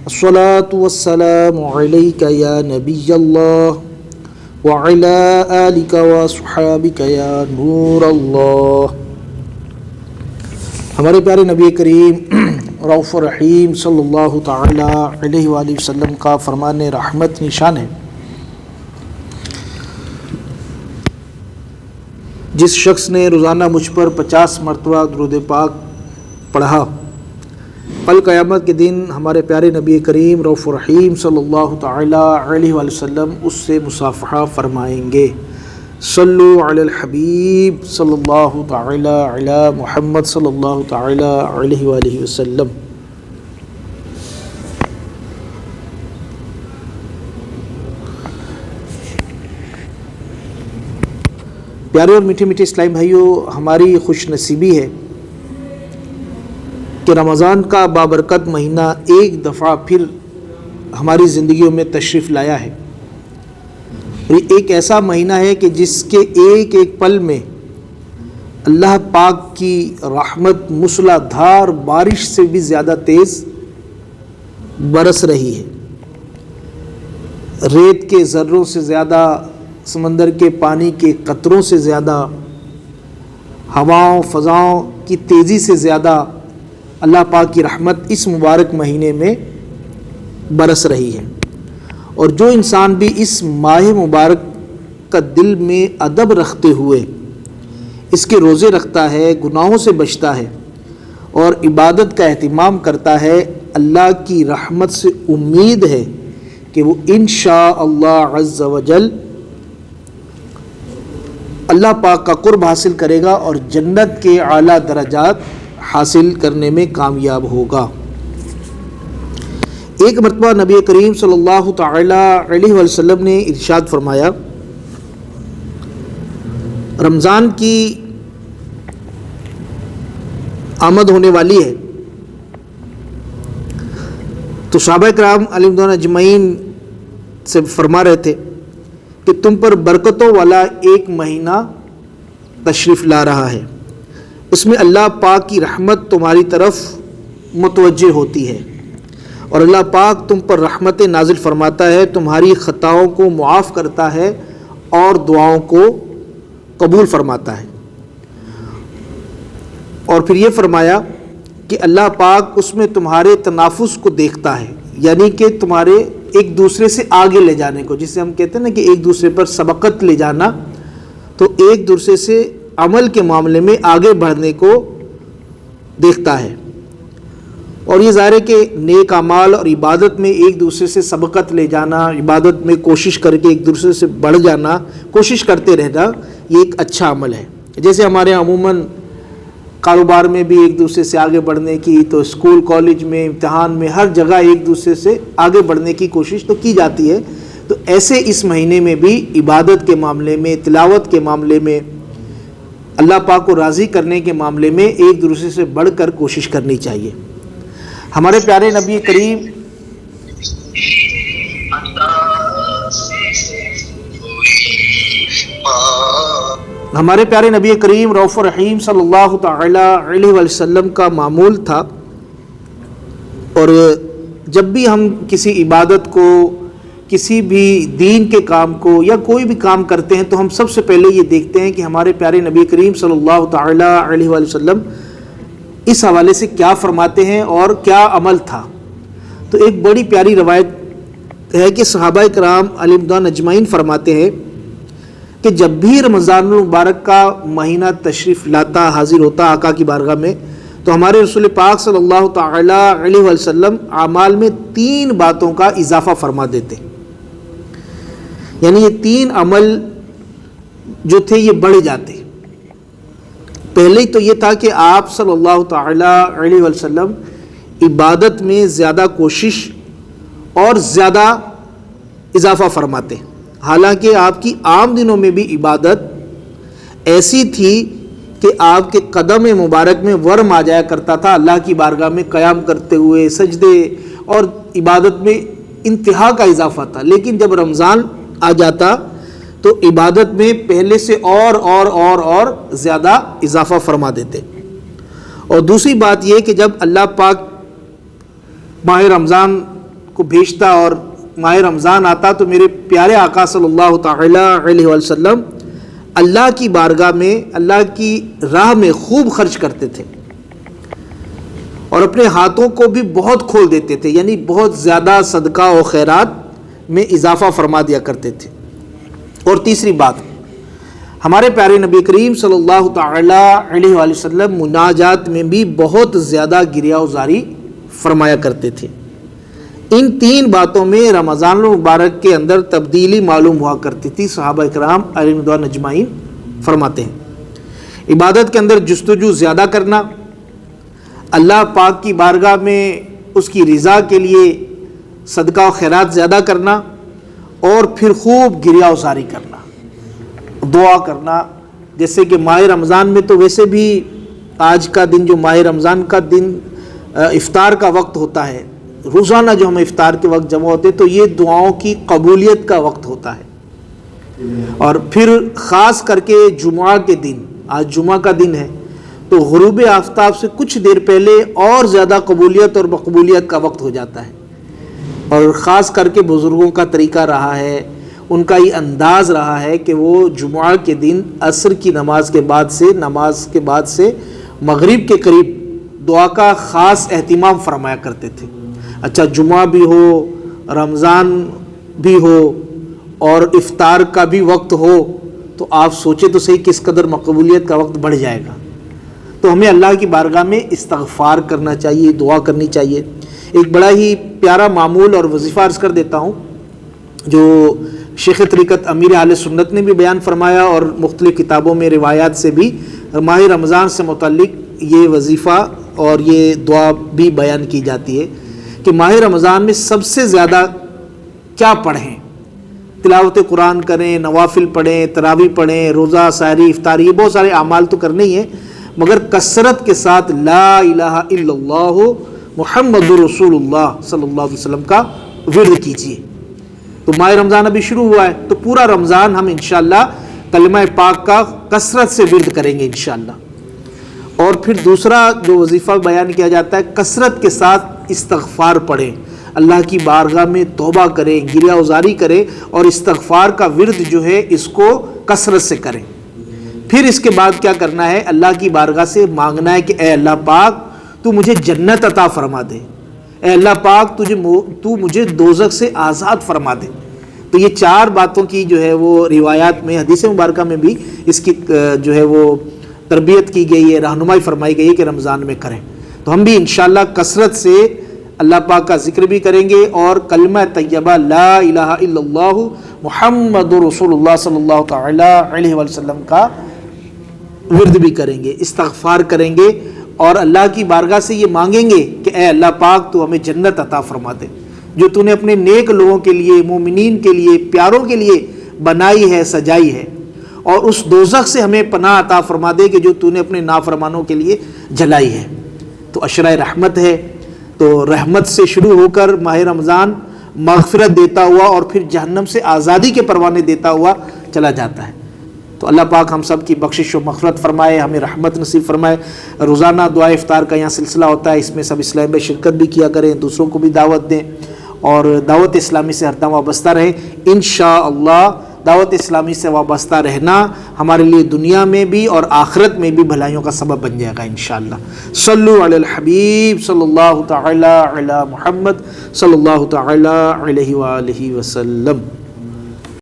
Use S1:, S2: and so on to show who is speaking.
S1: الصلاۃ والسلام علیک یا نبی اللہ وعلی آلک واصحابک یا نور اللہ۔ ہمارے پیارے نبی کریم رؤوف الرحیم صلی اللہ تعالی علیہ وآلہ وسلم کا فرمان رحمت نشان ہے، جس شخص نے روزانہ مجھ پر 50 مرتبہ درود پاک پڑھا، کل قیامت کے دن ہمارے پیارے نبی کریم رؤوف الرحیم صلی اللہ تعالی علیہ وآلہ وسلم اس سے مصافحہ فرمائیں گے۔ صلو علی الحبیب صلی اللہ تعالی علی محمد صلی اللہ تعالی علیہ وآلہ وسلم۔ پیارے اور میٹھے میٹھے اسلامی بھائیوں، ہماری خوش نصیبی ہے کہ رمضان کا بابرکت مہینہ ایک دفعہ پھر ہماری زندگیوں میں تشریف لایا ہے۔ یہ ایک ایسا مہینہ ہے کہ جس کے ایک ایک پل میں اللہ پاک کی رحمت موسلا دھار بارش سے بھی زیادہ تیز برس رہی ہے، ریت کے ذروں سے زیادہ، سمندر کے پانی کے قطروں سے زیادہ، ہواؤں فضاؤں کی تیزی سے زیادہ اللہ پاک کی رحمت اس مبارک مہینے میں برس رہی ہے۔ اور جو انسان بھی اس ماہ مبارک کا دل میں ادب رکھتے ہوئے اس کے روزے رکھتا ہے، گناہوں سے بچتا ہے اور عبادت کا اہتمام کرتا ہے، اللہ کی رحمت سے امید ہے کہ وہ انشاءاللہ عز وجل اللہ پاک کا قرب حاصل کرے گا اور جنت کے اعلیٰ درجات حاصل کرنے میں کامیاب ہوگا۔ ایک مرتبہ نبی کریم صلی اللہ تعالی علیہ وسلم نے ارشاد فرمایا، رمضان کی آمد ہونے والی ہے تو صحابہ کرام علیہم رضوان اجمعین سے فرما رہے تھے کہ تم پر برکتوں والا ایک مہینہ تشریف لا رہا ہے، اس میں اللہ پاک کی رحمت تمہاری طرف متوجہ ہوتی ہے اور اللہ پاک تم پر رحمت نازل فرماتا ہے، تمہاری خطاؤں کو معاف کرتا ہے اور دعاؤں کو قبول فرماتا ہے۔ اور پھر یہ فرمایا کہ اللہ پاک اس میں تمہارے تنافس کو دیکھتا ہے، یعنی کہ تمہارے ایک دوسرے سے آگے لے جانے کو، جسے ہم کہتے ہیں نا کہ ایک دوسرے پر سبقت لے جانا، تو ایک دوسرے سے عمل کے معاملے میں آگے بڑھنے کو دیکھتا ہے۔ اور یہ ظاہر ہے کہ نیک اعمال اور عبادت میں ایک دوسرے سے سبقت لے جانا، عبادت میں کوشش کر کے ایک دوسرے سے بڑھ جانا، کوشش کرتے رہنا، یہ ایک اچھا عمل ہے۔ جیسے ہمارے عموماً کاروبار میں بھی ایک دوسرے سے آگے بڑھنے کی، تو اسکول کالج میں امتحان میں ہر جگہ ایک دوسرے سے آگے بڑھنے کی کوشش تو کی جاتی ہے، تو ایسے اس مہینے میں بھی عبادت کے معاملے میں، تلاوت کے معاملے میں، اللہ پاک کو راضی کرنے کے معاملے میں ایک دوسرے سے بڑھ کر کوشش کرنی چاہیے۔ ہمارے پیارے نبی کریم رؤوف الرحیم صلی اللہ تعالی علیہ وسلم کا معمول تھا، اور جب بھی ہم کسی عبادت کو، کسی بھی دین کے کام کو یا کوئی بھی کام کرتے ہیں تو ہم سب سے پہلے یہ دیکھتے ہیں کہ ہمارے پیارے نبی کریم صلی اللہ تعالی علیہ وآلہ وسلم اس حوالے سے کیا فرماتے ہیں اور کیا عمل تھا۔ تو ایک بڑی پیاری روایت ہے کہ صحابہ کرام علیہم رضوان اجمعین فرماتے ہیں کہ جب بھی رمضان المبارک کا مہینہ تشریف لاتا، حاضر ہوتا آقا کی بارگاہ میں، تو ہمارے رسول پاک صلی اللہ تعالی علیہ وسلم اعمال میں 3 باتوں کا اضافہ فرما دیتے، یعنی یہ 3 عمل جو تھے یہ بڑھ جاتے۔ پہلے تو یہ تھا کہ آپ صلی اللہ تعالی علیہ وسلم عبادت میں زیادہ کوشش اور زیادہ اضافہ فرماتے، حالانکہ آپ کی عام دنوں میں بھی عبادت ایسی تھی کہ آپ کے قدم مبارک میں ورم آ جایا کرتا تھا، اللہ کی بارگاہ میں قیام کرتے ہوئے سجدے اور عبادت میں انتہا کا اضافہ تھا۔ لیکن جب رمضان آ جاتا تو عبادت میں پہلے سے اور زیادہ اضافہ فرما دیتے۔ اور دوسری بات یہ کہ جب اللہ پاک ماہ رمضان کو بھیجتا اور ماہ رمضان آتا تو میرے پیارے آقا صلی اللہ تعالی علیہ وسلم اللہ کی بارگاہ میں اللہ کی راہ میں خوب خرچ کرتے تھے اور اپنے ہاتھوں کو بھی بہت کھول دیتے تھے، یعنی بہت زیادہ صدقہ و خیرات میں اضافہ فرما دیا کرتے تھے۔ اور تیسری بات، ہمارے پیارے نبی کریم صلی اللہ تعالی علیہ وآلہ وسلم مناجات میں بھی بہت زیادہ گریہ وزاری فرمایا کرتے تھے۔ ان تین باتوں میں رمضان المبارک کے اندر تبدیلی معلوم ہوا کرتی تھی۔ صحابہ کرام علیہم رضوان اجمعین فرماتے ہیں عبادت کے اندر جستجو زیادہ کرنا، اللہ پاک کی بارگاہ میں اس کی رضا کے لیے صدقہ و خیرات زیادہ کرنا، اور پھر خوب گریہ وزاری کرنا، دعا کرنا۔ جیسے کہ ماہ رمضان میں تو ویسے بھی آج کا دن جو ماہ رمضان کا دن افطار کا وقت ہوتا ہے، روزانہ جو ہم افطار کے وقت جمع ہوتے تو یہ دعاؤں کی قبولیت کا وقت ہوتا ہے۔ اور پھر خاص کر کے جمعہ کے دن، آج جمعہ کا دن ہے تو غروب آفتاب سے کچھ دیر پہلے اور زیادہ قبولیت اور مقبولیت کا وقت ہو جاتا ہے۔ اور خاص کر کے بزرگوں کا طریقہ رہا ہے، ان کا یہ انداز رہا ہے کہ وہ جمعہ کے دن عصر کی نماز کے بعد سے مغرب کے قریب دعا کا خاص اہتمام فرمایا کرتے تھے۔ اچھا، جمعہ بھی ہو، رمضان بھی ہو اور افطار کا بھی وقت ہو تو آپ سوچیں تو صحیح کس قدر مقبولیت کا وقت بڑھ جائے گا۔ تو ہمیں اللہ کی بارگاہ میں استغفار کرنا چاہیے، دعا کرنی چاہیے۔ ایک بڑا ہی پیارا معمول اور وظیفہ عرض کر دیتا ہوں جو شیخ طریقت امیر اہل سنت نے بھی بیان فرمایا اور مختلف کتابوں میں روایات سے بھی ماہ رمضان سے متعلق یہ وظیفہ اور یہ دعا بھی بیان کی جاتی ہے کہ ماہ رمضان میں سب سے زیادہ کیا پڑھیں؟ تلاوت قرآن کریں، نوافل پڑھیں، تراویح پڑھیں، روزہ، سحری، افطاری، یہ بہت سارے اعمال تو کرنے ہی ہیں، مگر کثرت کے ساتھ لا الہ الا اللہ محمد رسول اللہ صلی اللہ علیہ وسلم کا ورد کیجیے۔ تو ماہ رمضان ابھی شروع ہوا ہے تو پورا رمضان ہم انشاءاللہ کلمہ پاک کا کثرت سے ورد کریں گے انشاءاللہ۔ اور پھر دوسرا جو وظیفہ بیان کیا جاتا ہے، کثرت کے ساتھ استغفار پڑھیں، اللہ کی بارگاہ میں توبہ کریں، گریہ وزاری کریں اور استغفار کا ورد جو ہے اس کو کثرت سے کریں۔ پھر اس کے بعد کیا کرنا ہے؟ اللہ کی بارگاہ سے مانگنا ہے کہ اے اللہ پاک تو مجھے جنت عطا فرما دے، اے اللہ پاک تو مجھے دوزخ سے آزاد فرما دے۔ تو یہ چار باتوں کی جو ہے وہ روایات میں، حدیث مبارکہ میں بھی اس کی جو ہے وہ تربیت کی گئی ہے، رہنمائی فرمائی گئی ہے کہ رمضان میں کریں۔ تو ہم بھی انشاءاللہ کثرت سے اللہ پاک کا ذکر بھی کریں گے اور کلمہ طیبہ لا الہ الا اللہ محمد رسول اللہ صلی اللہ تعالی علیہ وسلم کا ورد بھی کریں گے، استغفار کریں گے اور اللہ کی بارگاہ سے یہ مانگیں گے کہ اے اللہ پاک تو ہمیں جنت عطا فرما دے جو تو نے اپنے نیک لوگوں کے لیے، مومنین کے لیے، پیاروں کے لیے بنائی ہے، سجائی ہے، اور اس دوزخ سے ہمیں پناہ عطا فرما دے کہ جو تو نے اپنے نافرمانوں کے لیے جلائی ہے۔ تو عشرہ رحمت ہے، تو رحمت سے شروع ہو کر ماہ رمضان مغفرت دیتا ہوا اور پھر جہنم سے آزادی کے پروانے دیتا ہوا چلا جاتا ہے۔ تو اللہ پاک ہم سب کی بخشش و مغفرت فرمائے، ہمیں رحمت نصیب فرمائے۔ روزانہ دعا افطار کا یہاں سلسلہ ہوتا ہے، اس میں سب اسلام میں شرکت بھی کیا کریں، دوسروں کو بھی دعوت دیں اور دعوت اسلامی سے ہر دم وابستہ رہیں۔ انشاءاللہ دعوت اسلامی سے وابستہ رہنا ہمارے لیے دنیا میں بھی اور آخرت میں بھی بھلائیوں کا سبب بن جائے گا انشاءاللہ۔ صلو علی الحبیب صلی اللہ تعالی علی محمد صلی اللہ تعالی علیہ وآلہ وسلم۔